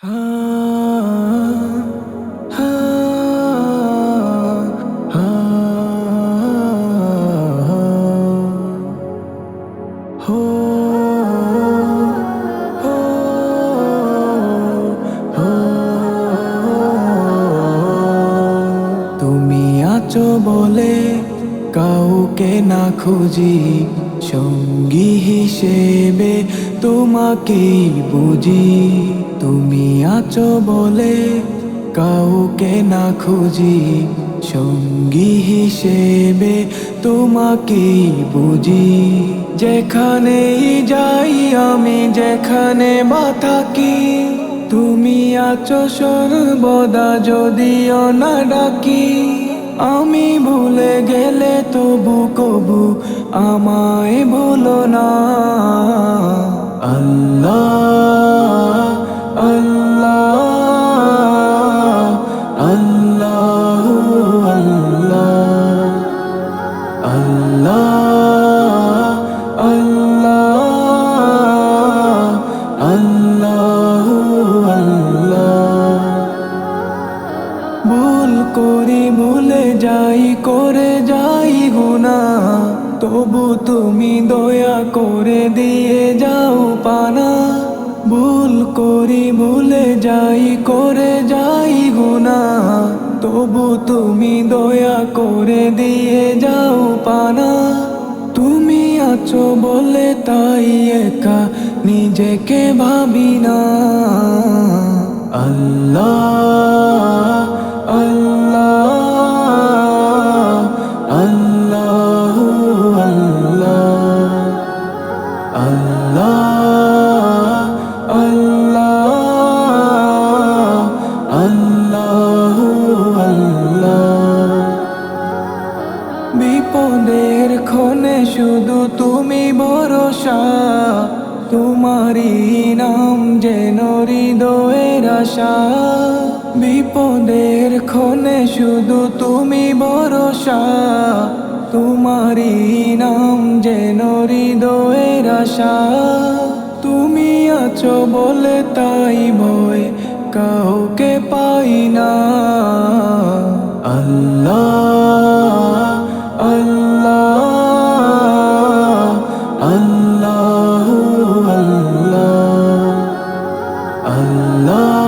হা হা হা হো হো হো তুমি আছো বলে কাউকে না খুঁজি, সঙ্গী হিসেবে তোমাকেই বুঝি। তুমি আছো বলে কাউকে না খুঁজি, সঙ্গী হিসেবে তোমাকেই বুঝি। যেখানেই যাই আমি, যেখানে বা থাকি, তুমি আছো সর্বদা যদিও না ডাকি। আমি ভুলে গেলে তবু কবু আমায় ভুলো না। আল্লাহ আল্লাহ আল্লাহ আল্লাহ আল্লাহ আল্লাহ আল্লাহ আল্লাহ। ভুল করি ভুলে যাই, করে যাই গুনাহ, তবু তুমি দয়া করে দিয়ে যাও পানা। ভুল করি ভুলে যাই, করে যাই গুনাহ, তবু তুমি দয়া করে দিয়ে যাও পানা। তুমি আছো বলে তাই একা নিজেকে ভাবি না। আল্লাহ আল্লাহ আল্লাহ আল্লাহ আল্লাহ আল্লাহ আল্লাহ আল্লাহ। বিপদের ক্ষণে শুধু তুমি ভরসা, তোমারই নাম যেন হৃদয়ের আশা। বিপদের ক্ষণে শুধু তুমি ভরসা, তোমারই নাম যেন হৃদয়ের আশা। তুমি আছো বলে তাই ভয় কাউকে পাই না। আল্লাহ আল্লাহ আল্লাহ আল্লাহ আল্লাহ।